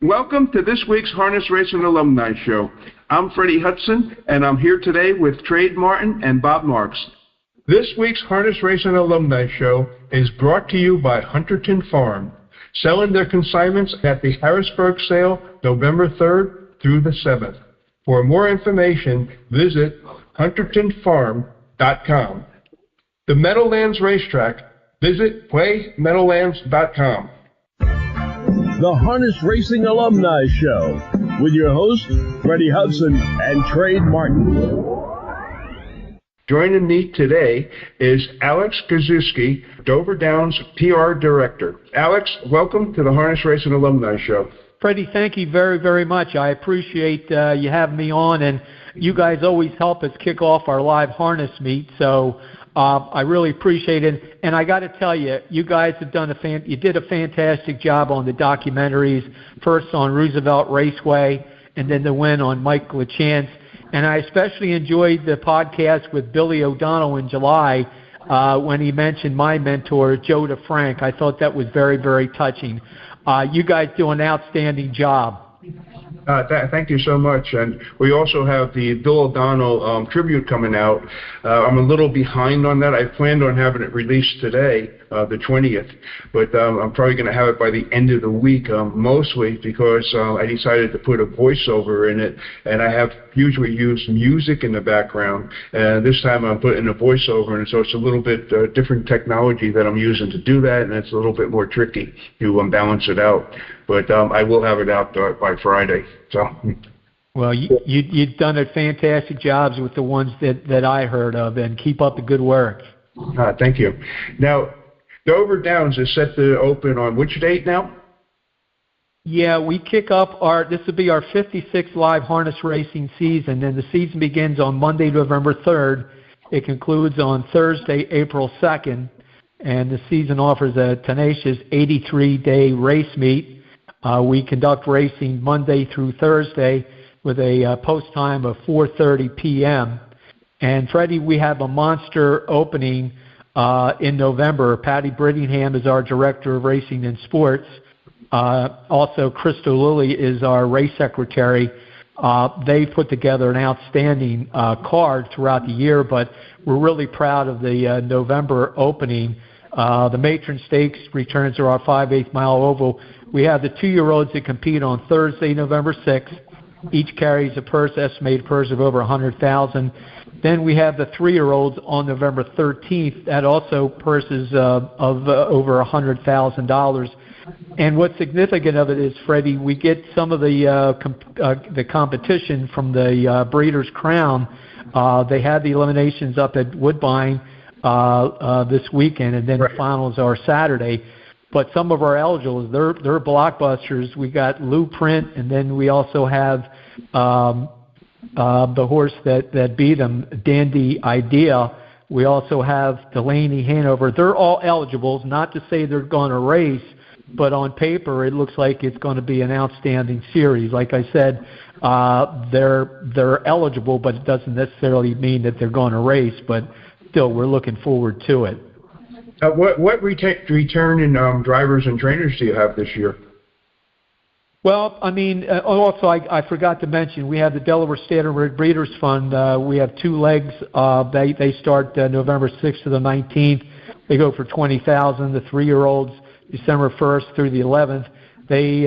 Welcome to this week's Harness Racing Alumni Show. I'm Freddie Hudson, and I'm here today with Trade Martin and Bob Marks. This week's Harness Racing Alumni Show is brought to you by Hunterton Farm, selling their consignments at the Harrisburg sale November 3rd through the 7th. For more information, visit huntertonfarm.com. The Meadowlands Racetrack, visit playmeadowlands.com. The Harness Racing Alumni Show with your hosts, Freddie Hudson and Trade Martin. Joining me today is Alex Kraszewski, Dover Downs PR Director. Alex, welcome to the Harness Racing Alumni Show. Freddie, thank you very, very much. I appreciate you having me on, and you guys always help us kick off our live harness meet, so I really appreciate it. And I got to tell you, you guys have done you did a fantastic job on the documentaries, first on Roosevelt Raceway, and then the win on Mike LaChance. And I especially enjoyed the podcast with Billy O'Donnell in July when he mentioned my mentor, Joe DeFrank. I thought that was very, very touching. You guys do an outstanding job. Thank you so much. And we also have the Bill O'Donnell tribute coming out. I'm a little behind on that. I planned on having it released today, the 20th, but I'm probably going to have it by the end of the week, mostly because I decided to put a voiceover in it, and I have usually used music in the background, and this time I'm putting a voiceover, and so it's a little bit different technology that I'm using to do that, and it's a little bit more tricky to balance it out. But I will have it out by Friday. So. Well, you've done a fantastic jobs with the ones that I heard of, and keep up the good work. Thank you. Now, Dover Downs is set to open on which date now? Yeah, we kick up this will be our 56th live harness racing season, and the season begins on Monday, November 3rd. It concludes on Thursday, April 2nd, and the season offers a tenacious 83-day race meet. We conduct racing Monday through Thursday with a post time of 4:30 p.m. And Freddie, we have a monster opening in November. Patty Brittingham is our Director of Racing and Sports. Also, Crystal Lilly is our race secretary. They put together an outstanding card throughout the year, but we're really proud of the November opening. The Matron Stakes returns to our 5/8 mile oval. We have the 2-year-olds that compete on Thursday, November 6th. Each carries a estimated purse of over $100,000. Then we have the 3-year-olds on November 13th. That also purses of over $100,000. And what's significant of it is, Freddie, we get some of the competition from the Breeders' Crown. They had the eliminations up at Woodbine this weekend, and then the finals are Saturday. But some of our eligibles, they're blockbusters. We got Lou Print, and then we also have the horse that beat him, Dandy Idea. We also have Delaney Hanover. They're all eligibles, not to say they're going to race, but on paper it looks like it's going to be an outstanding series. Like I said, they're eligible, but it doesn't necessarily mean that they're going to race. But still, we're looking forward to it. What return in drivers and trainers do you have this year? Well, I mean, also I forgot to mention, we have the Delaware Standardbred Breeders' Fund. We have 2 legs. They start November 6th to the 19th. They go for $20,000. The 3-year-olds, December 1st through the 11th. They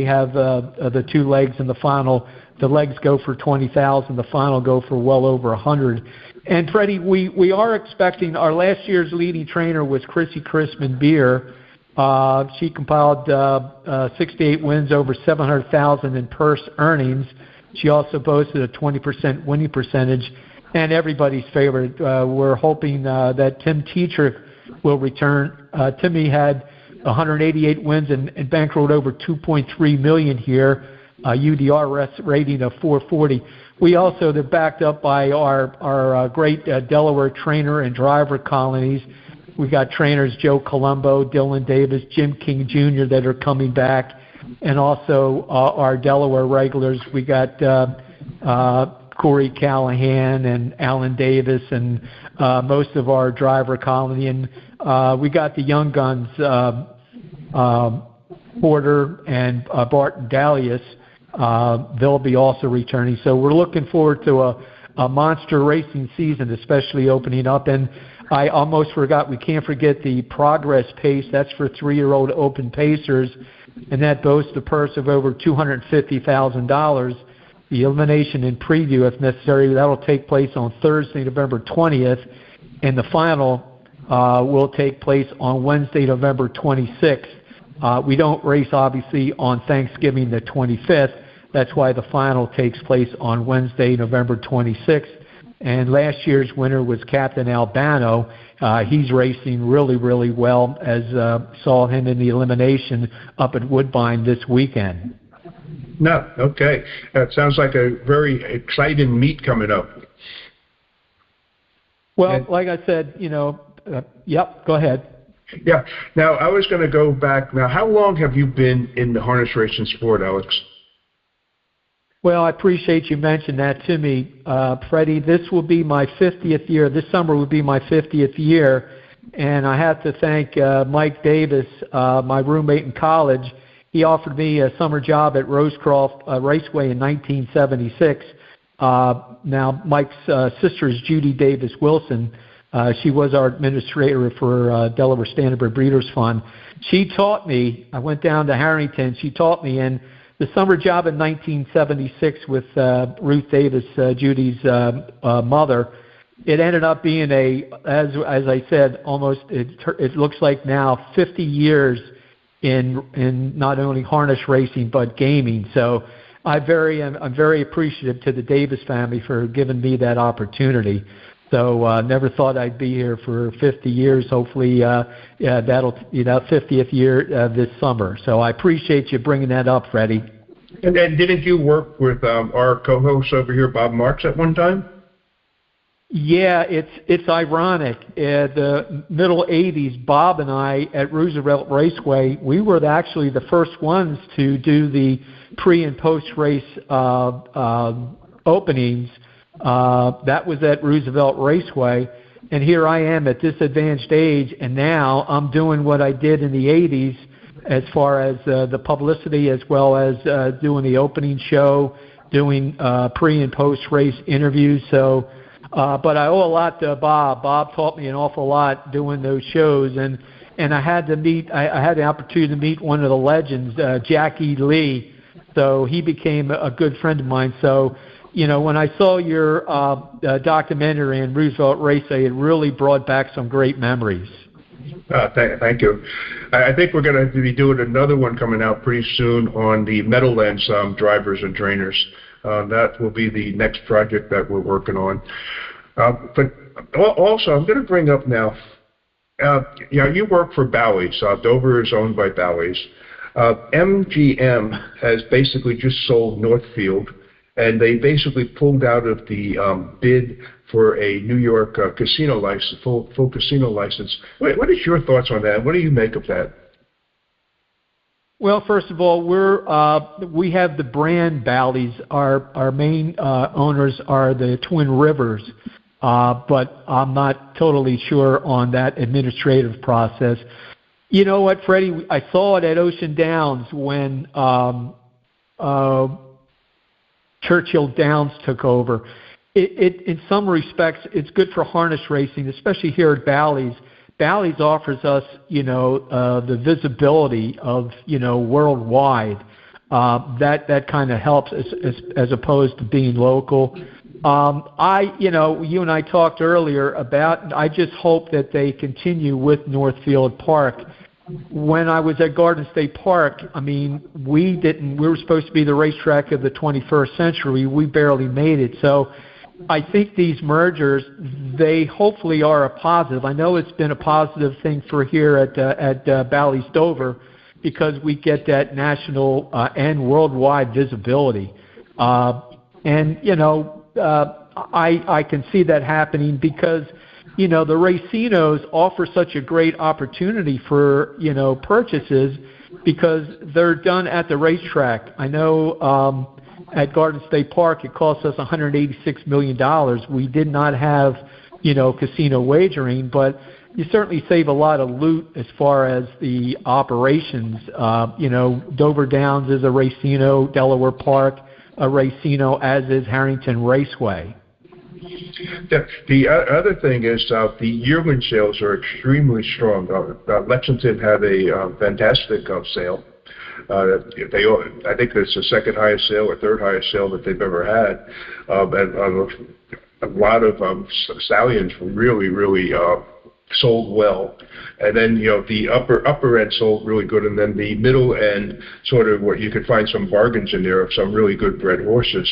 have the 2 legs in the final. The legs go for $20,000. The final go for well over $100,000. And Freddie, we are expecting, our last year's leading trainer was Crissy Crissman-Bier. She compiled 68 wins, over $700,000 in purse earnings. She also boasted a 20% winning percentage, and everybody's favorite. We're hoping that Tim Tetrick will return. Timmy had 188 wins and bankrolled over $2.3 million here. UDR rating of 440. We also, they're backed up by our great Delaware trainer and driver colonies. We got trainers Joe Colombo, Dylan Davis, Jim King Jr. that are coming back, and also our Delaware regulars. We got Corey Callahan and Alan Davis and most of our driver colony, and we got the young guns. Porter and Barton Dalius, they'll be also returning. So we're looking forward to a monster racing season, especially opening up. And I almost forgot, we can't forget the Progress Pace. That's for 3-year-old open pacers, and that boasts a purse of over $250,000. The elimination and preview, if necessary, that will take place on Thursday, November 20th, and the final will take place on Wednesday, November 26th. We don't race, obviously, on Thanksgiving the 25th. That's why the final takes place on Wednesday, November 26th. And last year's winner was Captain Albano. He's racing really, really well, as saw him in the elimination up at Woodbine this weekend. No, okay. That sounds like a very exciting meet coming up. Well, like I said, yep, go ahead. Yeah. Now, I was going to go back. Now, how long have you been in the harness racing sport, Alex? Well, I appreciate you mentioned that to me, Freddie. This will be my 50th year. This summer will be my 50th year, and I have to thank Mike Davis, my roommate in college. He offered me a summer job at Rosecroft Raceway in 1976. Now, Mike's sister is Judy Davis Wilson. She was our administrator for Delaware Standardbred Breeders' Fund. She taught me. I went down to Harrington. She taught me, and the summer job in 1976 with Ruth Davis, Judy's mother, it ended up being as I said, almost it looks like now 50 years in not only harness racing but gaming. So I'm very appreciative to the Davis family for giving me that opportunity. So never thought I'd be here for 50 years. Hopefully, that'll 50th year this summer. So I appreciate you bringing that up, Freddie. And didn't you work with our co-host over here, Bob Marks, at one time? Yeah, it's ironic. The middle 80s, Bob and I at Roosevelt Raceway, we were actually the first ones to do the pre- and post-race openings. That was at Roosevelt Raceway, and here I am at this advanced age, and now I'm doing what I did in the 80s as far as the publicity, as well as doing the opening show, doing pre- and post-race interviews. So, but I owe a lot to Bob. Bob taught me an awful lot doing those shows, and I had the opportunity to meet one of the legends, Jackie Lee. So he became a good friend of mine. So, when I saw your documentary in Roosevelt Raceway, it really brought back some great memories. Thank you. I think we're going to be doing another one coming out pretty soon on the Meadowlands drivers and trainers. That will be the next project that we're working on. But also, I'm going to bring up now, you work for Bally's. Dover is owned by Bally's. MGM has basically just sold Northfield, and they basically pulled out of the bid for a New York casino license, full casino license. What is your thoughts on that? What do you make of that? Well, first of all, we have the brand Bally's. Our main owners are the Twin Rivers, but I'm not totally sure on that administrative process. You know what, Freddie? I saw it at Ocean Downs when Churchill Downs took over. In some respects, it's good for harness racing, especially here at Bally's. Bally's offers us, the visibility of, worldwide. That kind of helps as opposed to being local. You and I talked earlier about, I just hope that they continue with Northfield Park. When I was at Garden State Park, we were supposed to be the racetrack of the 21st century. We barely made it. So I think these mergers, they hopefully are a positive. I know it's been a positive thing for here at Bally's Dover, because we get that national and worldwide visibility. I can see that happening because, the racinos offer such a great opportunity for, purchases, because they're done at the racetrack. I know at Garden State Park it cost us $186 million. We did not have, casino wagering, but you certainly save a lot of loot as far as the operations. Dover Downs is a racino, Delaware Park a racino, as is Harrington Raceway. The other thing is the yearling sales are extremely strong. Lexington had a fantastic sale. I think it's the second highest sale or third highest sale that they've ever had. And a lot of stallions really sold well. And then, the upper end sold really good, and then the middle end, sort of where you could find some bargains in there of some really good bred horses.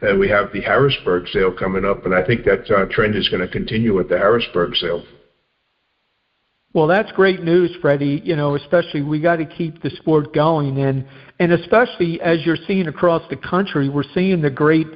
And we have the Harrisburg sale coming up, and I think that trend is going to continue with the Harrisburg sale. Well, that's great news, Freddie. Especially we got to keep the sport going, and especially as you're seeing across the country, we're seeing the great,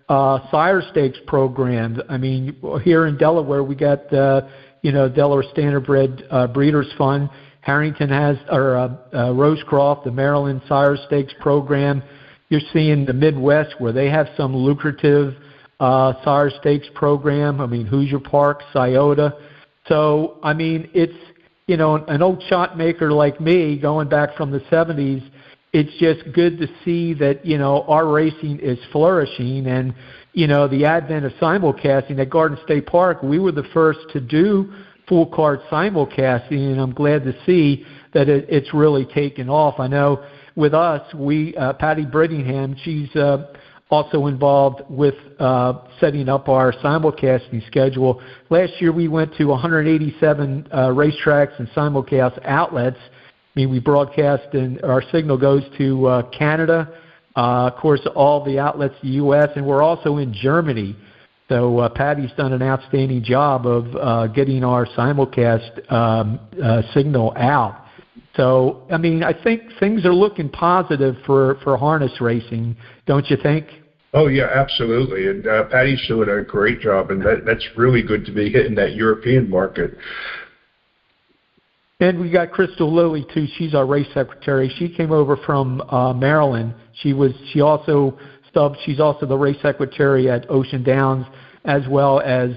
sire stakes programs. I mean, here in Delaware, we got Delaware Standardbred Breeders' Fund. Harrington has, Rosecroft, the Maryland Sire Stakes program. You're seeing the Midwest where they have some lucrative sire stakes program. I mean, Hoosier Park, Scioto. So, I mean, it's, an old shot maker like me going back from the 70s, it's just good to see that, our racing is flourishing. And, the advent of simulcasting at Garden State Park, we were the first to do full card simulcasting, and I'm glad to see that it's really taken off. I know with us, Patty Brittingham, she's also involved with setting up our simulcasting schedule. Last year, we went to 187 racetracks and simulcast outlets. I mean, we broadcast, and our signal goes to Canada, of course, all the outlets, the U.S., and we're also in Germany. So Patty's done an outstanding job of getting our simulcast signal out. So, I mean, I think things are looking positive for harness racing, don't you think? Oh, yeah, absolutely. And Patty's doing a great job, and that's really good to be hitting that European market. And we got Crystal Lilly, too. She's our race secretary. She came over from Maryland. She's also the race secretary at Ocean Downs as well as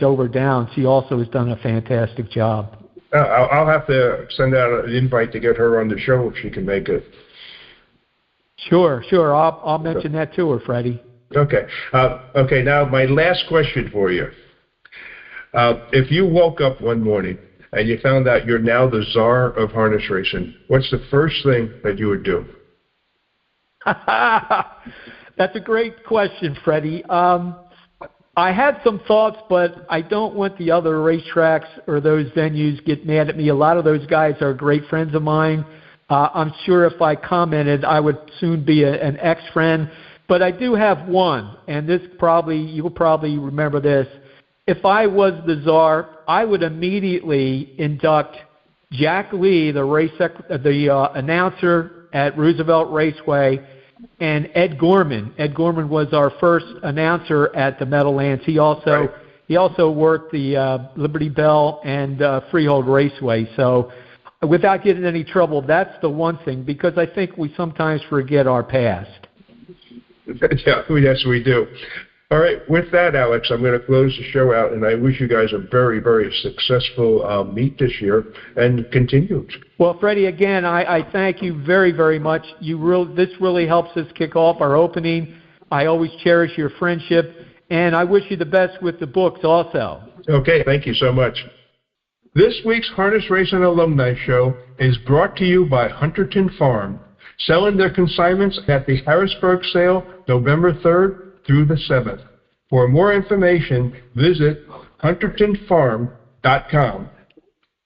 Dover Downs. She also has done a fantastic job. I'll have to send out an invite to get her on the show if she can make it. Sure. I'll mention that to her, Freddie. Okay. Now, my last question for you. If you woke up one morning and you found out you're now the czar of harness racing, what's the first thing that you would do? That's a great question, Freddie. I had some thoughts, but I don't want the other racetracks or those venues get mad at me. A lot of those guys are great friends of mine. I'm sure if I commented, I would soon be an ex-friend. But I do have one, and you will probably remember this. If I was the czar, I would immediately induct Jack Lee, the announcer at Roosevelt Raceway, and Ed Gorman. Ed Gorman was our first announcer at the Meadowlands. He also worked the Liberty Bell and Freehold Raceway. So without getting any trouble, that's the one thing, because I think we sometimes forget our past. Yeah, yes, we do. All right, with that, Alex, I'm going to close the show out, and I wish you guys a very, very successful meet this year and continued. Well, Freddie, again, I thank you very, very much. This really helps us kick off our opening. I always cherish your friendship, and I wish you the best with the books also. Okay, thank you so much. This week's Harness Racing Alumni Show is brought to you by Hunterton Farm, selling their consignments at the Harrisburg sale November 3rd through the 7th. For more information, visit huntertonfarm.com.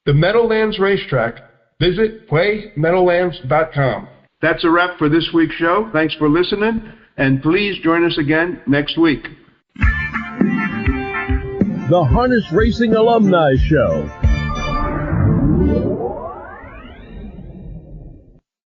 The Meadowlands Racetrack, visit playmeadowlands.com. That's a wrap for this week's show. Thanks for listening, and please join us again next week. The Harness Racing Alumni Show.